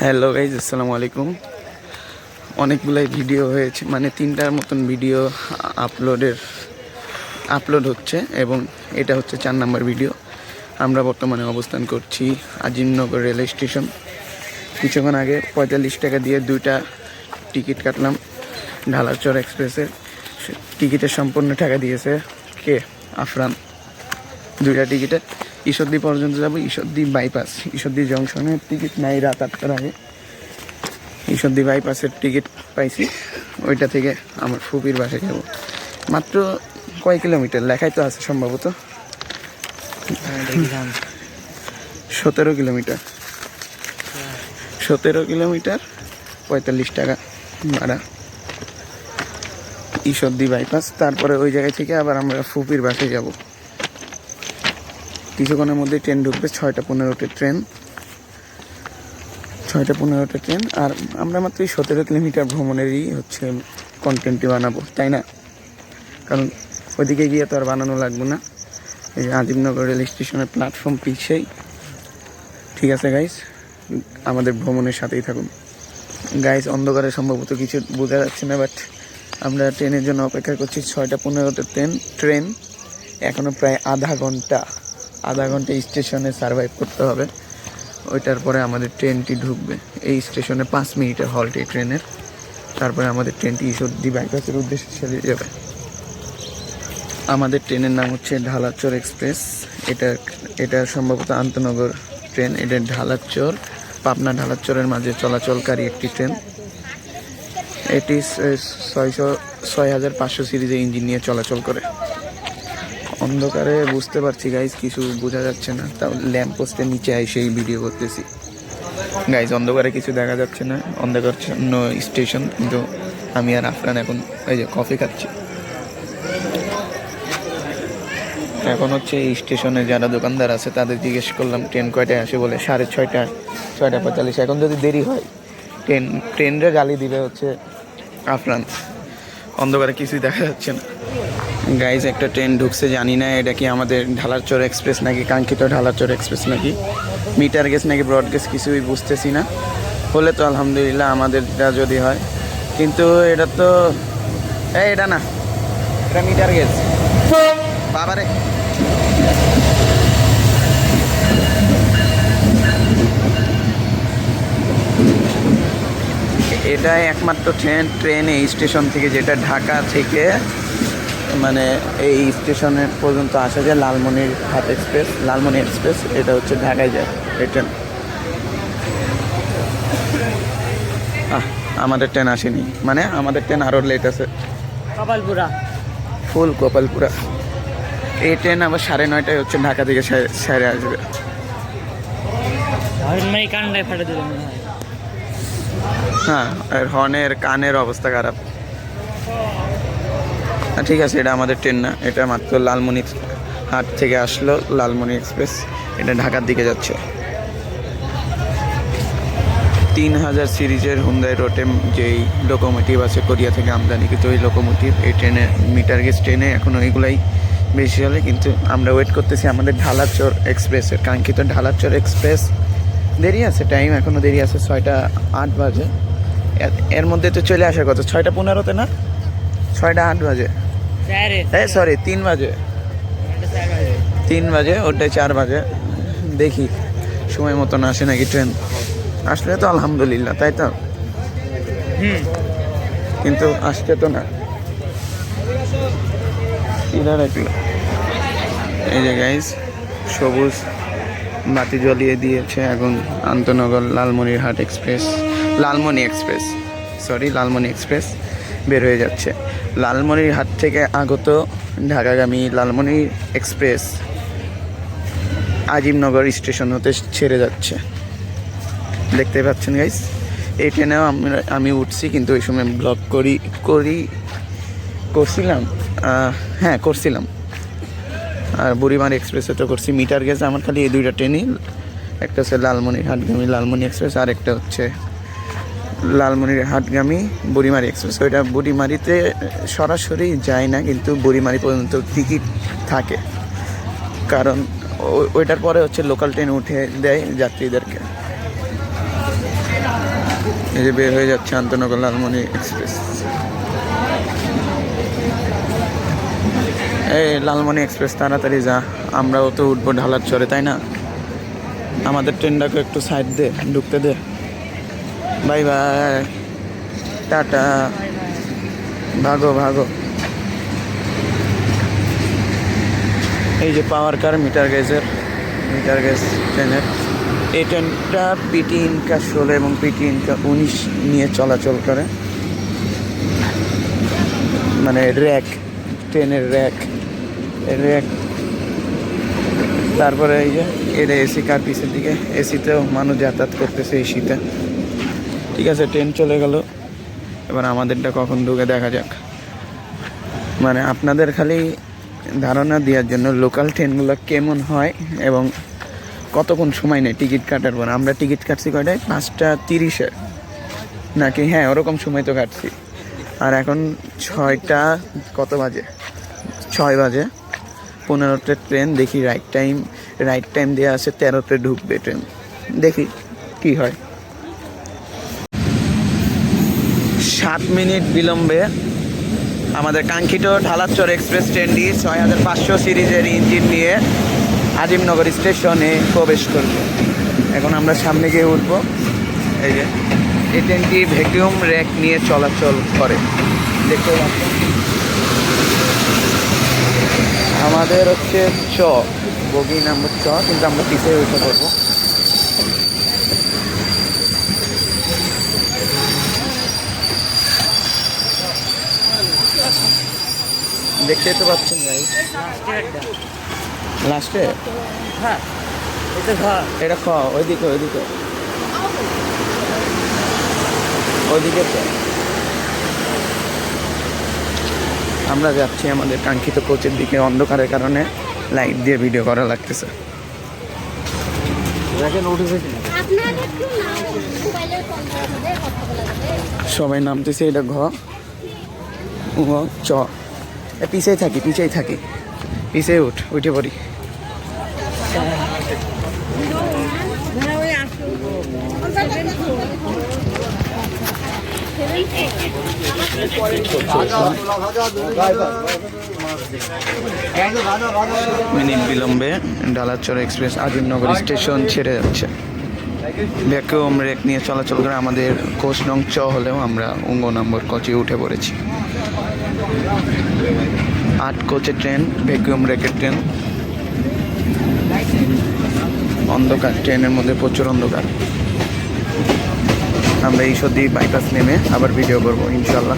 Hello guys, আসসালামু আলাইকুম। অনেকগুলাই ভিডিও হয়েছে, মানে 3টার মতন ভিডিও আপলোড হচ্ছে এবং এটা হচ্ছে 4 নম্বর ভিডিও। আমরা বর্তমানে অবস্থান করছি আজিমনগর রেল স্টেশন। কিছুক্ষণ আগে 45 টাকা দিয়ে 2টা টিকিট কাটলাম ঢালারচর এক্সপ্রেসের। টিকিটের সম্পূর্ণ টাকা দিয়েছে কে? আফরান। 2টা টিকিটে ঈশ্বরদী পর্যন্ত যাবো। ঈশ্বরদী বাইপাস, ঈশ্বরদী জংশনের টিকিট নাই রাত 8টার আগে। ঈশ্বরদী বাইপাসের টিকিট পাইছি, ওইটা থেকে আমার ফুপির বাসায় যাব। মাত্র কয় কিলোমিটার লেখাই তো আছে, সম্ভবত 17 কিলোমিটার। 17 কিলোমিটার, 45 টাকা ভাড়া ঈশ্বরদী বাইপাস। তারপরে ওই জায়গায় থেকে আবার আমরা ফুপির বাসায় যাব। কিছুক্ষণের মধ্যে ট্রেন ঢুকবে, 6টা 15-তে ট্রেন। 6টা 15-তে ট্রেন। আর আমরা মাত্র 17 কিলোমিটার ভ্রমণেরই হচ্ছে কন্টেন্টটি বানাবো, তাই না? কারণ ওইদিকে গিয়ে তো আর বানানো লাগবে না। এই আজিমনগর রেল স্টেশনের প্ল্যাটফর্ম পিছেই। ঠিক আছে গাইস, আমাদের ভ্রমণের সাথেই থাকুন। গাইস, অন্ধকারে সম্ভবত কিছু বোঝা যাচ্ছে না, বাট আমরা ট্রেনের জন্য অপেক্ষা করছি। 6টা 15-তে ট্রেন। এখনও প্রায় আধা ঘন্টা স্টেশনে সার্ভাইভ করতে হবে। ওইটার পরে আমাদের ট্রেনটি ঢুকবে। এই স্টেশনে 5 মিনিটের হল্ট এই ট্রেনের। তারপরে আমাদের ট্রেনটি ঈশ্বরদী বাইপাসের উদ্দেশ্যে ছেড়ে যাবে। আমাদের ট্রেনের নাম হচ্ছে ঢালারচর এক্সপ্রেস। এটা সম্ভবত আন্তনগর ট্রেন। এটা ঢালারচর, পাবনা ঢালারচরের মাঝে চলাচলকারী একটি ট্রেন। এটি 6500 সিরিজের ইঞ্জিন নিয়ে চলাচল করে। অন্ধকারে বুঝতে পারছি গাইজ, কিছু বোঝা যাচ্ছে না, তাও ল্যাম্প পোস্টের নিচে এসে এই ভিডিও করতেছি। গাইজ, অন্ধকারে কিছু দেখা যাচ্ছে না, অন্ধকারাচ্ছন্ন স্টেশন। কিন্তু আমি আর আফরান এখন এই যে কফি খাচ্ছি। এখন হচ্ছে এই স্টেশনে যারা দোকানদার আছে তাদের জিজ্ঞেস করলাম ট্রেন কয়টায় আসে, বলে 6:30, 6:45। এখন যদি দেরি হয় ট্রেনরে গালি দিবে হচ্ছে আফরান। অন্ধকারে কিছুই দেখা যাচ্ছে না। গাইজ, একটা ট্রেন ঢুকছে, জানি না এটা কি আমাদের ঢালারচর এক্সপ্রেস নাকি কাঙ্ক্ষিত ঢালারচর এক্সপ্রেস নাকি মিটার গেজ নাকি ব্রড গেজ, কিছুই বুঝতেছি না। হলে তো আলহামদুলিল্লাহ, আমাদেরটা যদি হয়। কিন্তু এটা তো এটা না, এটা মিটার গেজ। বাবারে, এটাই একমাত্র ট্রেন এই স্টেশন থেকে, যেটা ঢাকা থেকে মানে এই স্টেশনের পর্যন্ত আসা যায়। লালমনি এক্সপ্রেস। এটা হচ্ছে ঢাকায় যায় এই ট্রেন। আমাদের ট্রেন আসেনি, মানে আমাদের ট্রেন আরও লেট আছে। ফুল কপালপুরা। এই ট্রেন আবার 9:30 হচ্ছে ঢাকা থেকে সেরে আসবে। হ্যাঁ, আর হর্নের কানের অবস্থা খারাপ। ঠিক আছে, এটা আমাদের ট্রেন না, এটা মাত্র লালমনি হাট থেকে আসলো লালমনি এক্সপ্রেস। এটা ঢাকার দিকে যাচ্ছে। 3000 সিরিজের হুন্দাই রোটেম যেই লোকোমোটিভ আছে কোরিয়া থেকে আমদানিকৃত, ওই লোকোমোটিভ এই ট্রেনে, মিটার গেজ ট্রেনে এখনও ওইগুলাই বেশি চলে। কিন্তু আমরা ওয়েট করতেছি আমাদের ঢালারচর এক্সপ্রেসের, কাঙ্ক্ষিত ঢালারচর এক্সপ্রেস। দেরি আছে, টাইম এখনও দেরি আছে। 6:08 বাজে। এর মধ্যে তো চলে আসার কথা 6:15-তে না, 6:08 বাজে। সরি, 3 বাজে। 3 বাজে, ওটাই 4 বাজে। দেখি সময় মতন আসে নাকি ট্রেন। আসলে তো আলহামদুলিল্লাহ, তাই তো। কিন্তু আসছে তো না। এই যে গাইজ, সবুজ বাতি জ্বলিয়ে দিয়েছে এখন আন্তনগর লালমনি এক্সপ্রেস বের হয়ে যাচ্ছে। লালমনির হাট থেকে আগত ঢাকাগামী লালমনি এক্সপ্রেস আজিমনগর স্টেশন হতে ছেড়ে যাচ্ছে। দেখতে পাচ্ছেন গাইস, এই ট্রেনেও আমি উঠছি, কিন্তু ওই সময় ব্লগ করছিলাম। আর বুড়িমারি এক্সপ্রেসে তো করছি। মিটার গেজ আমার খালি এই 2টা ট্রেনই, একটা হচ্ছে লালমনির হাটগামী লালমনি এক্সপ্রেস, আর একটা হচ্ছে লালমনির হাটগামী বুড়িমারি এক্সপ্রেস। ওইটা বুড়িমারিতে সরাসরি যায় না, কিন্তু বুড়িমারি পর্যন্ত টিকিট থাকে, কারণ ওইটার পরে হচ্ছে লোকাল ট্রেন উঠে দেয় যাত্রীদেরকে। এই যে বের হয়ে যাচ্ছে আন্তনগর লালমনি এক্সপ্রেস। এই লালমনি এক্সপ্রেস তাড়াতাড়ি যা, আমরাও তো উঠবো ঢালার চরে, তাই না? আমাদের ট্রেনটাকে একটু সাইড দে, ঢুকতে দে। বাই বাই, টাটা, ভাগো ভাগো। এই যে পাওয়ার কার মিটার গেজ ট্রেনের। এই ট্রেনটা পিটি ইনকা 16 এবং পিটি ইনকা 19 নিয়ে চলাচল করে, মানে র্যাক, ট্রেনের র্যাক। তারপরে এই যে এটা এসি কার পিছের দিকে, এসিতেও মানুষ যাতায়াত করতেছে এই শীতে। ঠিক আছে, ট্রেন চলে গেল, এবার আমাদেরটা কখন ঢুকে দেখা যাক। মানে আপনাদের খালি ধারণা দেওয়ার জন্য লোকাল ট্রেনগুলো কেমন হয় এবং কতক্ষণ সময় নেয় টিকিট কাটার পর। আমরা টিকিট কাটছি কয়টায়? 5:30 নাকি, হ্যাঁ ওরকম সময় তো কাটছি। আর এখন 6টা কত বাজে, 6 বাজে 15টা ট্রেন। দেখি রাইট টাইম দেওয়া আছে 13তে ঢুকবে ট্রেন, দেখি কি হয়। 7 মিনিট বিলম্বে আমাদের কাঙ্ক্ষিত ঢালারচর এক্সপ্রেস ট্রেনটি 6500 সিরিজের ইঞ্জিন নিয়ে আজিমনগর স্টেশনে প্রবেশ করবে। এখন আমরা সামনে গিয়ে উঠবো। এই যে এই ট্রেনটি ভ্যাকুয়াম র্যাক নিয়ে চলাচল করে, দেখতে পাচ্ছেন। আমাদের হচ্ছে বগি নাম্বার কিন্তু আমরা পিছিয়ে উঠে পড়বো। দেখতেই তো পাচ্ছেন ভাই, লাস্টে এটা ওইদিকে আমরা যাচ্ছি আমাদের কাঙ্ক্ষিত কোচের দিকে। অন্ধকারের কারণে লাইট দিয়ে ভিডিও করা লাগতেছে। সবাই নামতেছে, এটা পিছিয়ে থাকি, পিছিয়ে উঠে পড়ি। মিনিট বিলম্বে ঢালারচর এক্সপ্রেস আজিমনগর স্টেশন ছেড়ে যাচ্ছে। ভ্যাকুয়াম র্যাক নিয়ে চলাচল করে। আমাদের কোচ নং হলেও আমরা 9 নম্বর কোচে উঠে পড়েছি। 8 কোচের ট্রেন, ভ্যাকুয়াম র্যাকের ট্রেন। অন্ধকার, ট্রেনের মধ্যে প্রচুর অন্ধকার। আমরা এই সত্যি বাইপাস নেমে আবার ভিডিও করবো ইনশাল্লাহ।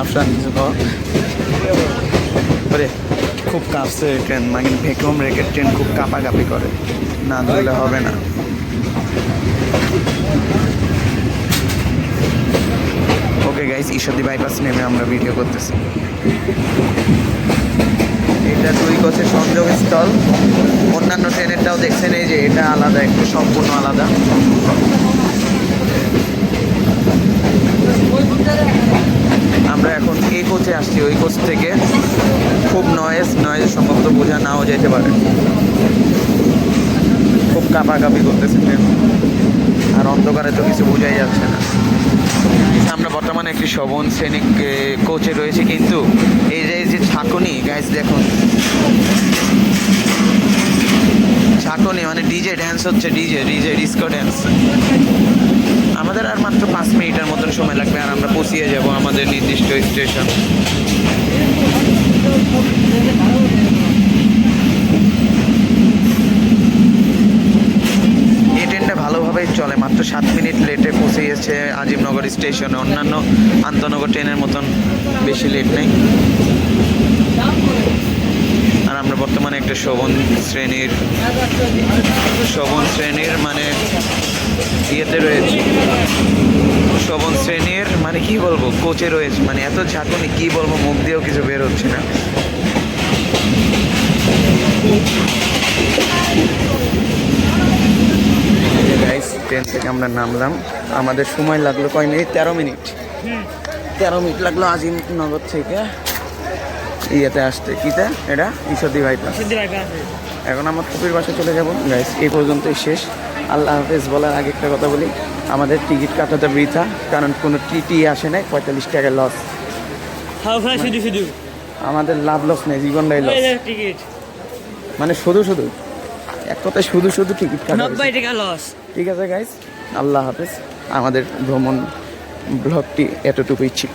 আফরান কিছু করে খুব কাঁপছে ট্রেন, মানে ভ্যাকুয়াম র্যাকের ট্রেন খুব কাঁপাকাঁপি করে, না ধরলে হবে না। ওকে গাইস, ঈশ্বরদী বাইপাস নেমে আমরা ভিডিও করতেছি। এটা 2 কোচের সংযোগস্থল। অন্যান্য ট্রেনেরটাও দেখছেন, এই যে এটা আলাদা, একটু সম্পূর্ণ আলাদা। আমরা এখন এই কোচে আসছি, ওই কোচ থেকে খুব নয়েজ সম্ভবত বোঝা নাও যেতে পারে, খুব কাঁপাকাঁপি করতেছে ট্রেন। আর অন্ধকারে তো কিছু বোঝাই যাচ্ছে না। আমরা বর্তমানে একটি শোভন শ্রেণী কোচে রয়েছে, কিন্তু এই যে ছাকনি গাইস দেখুন, ছাকনি মানে ডিজে ড্যান্স হচ্ছে, ডিজে ডিস্কো ড্যান্স। আমাদের আর মাত্র 5 মিনিটের মতন সময় লাগবে, আর আমরা পৌঁছিয়ে যাব আমাদের নির্দিষ্ট স্টেশন। এই ট্রেনটা ভালোভাবেই চলে, মাত্র 7 মিনিট লেটে পৌঁছেছে আজিমনগর স্টেশনে। অন্যান্য আন্তনগর ট্রেনের মতন বেশি লেট নেই। আর আমরা বর্তমানে একটা শোভন শ্রেণীর মানে ইয়েতে রয়েছে। শোভন শ্রেণীর মানে কি বলবো, কোচে রয়েছে। মানে এত ঝাঁকুনি কি বলবো, মুখ দিয়েও কিছু বের হচ্ছে না। গাইস, ট্রেন থেকে আমরা নামলাম। আমাদের সময় লাগলো কয় মিনিট? 13 মিনিট লাগলো আজিমনগর থেকে ইয়েতে আসতে। কিটা এটা? ঈশ্বরদী বাইপাস। এখন আমার ফুপির বাসা চলে যাবো গাইস। এই পর্যন্তই শেষ। আল্লাহ হাফেজ বলার আগে একটা কথা বলি, আমাদের টিকিট কাটাটা বৃথা, কারণ কোনো টিটি আসে নাই, 45 টাকা লস। হাওড়া শুধু শুধু আমাদের লাভ লস নেই, জীবনটাই লস। টিকিট মানে শুধু শুধু এক কথায় শুধু শুধু টিকিট কাটা হয়েছে। 90 টাকা লস। ঠিক আছে গাইস, আল্লাহ হাফেজ। আমাদের ভ্রমণ ব্লগটি এতটুকুই ছিল।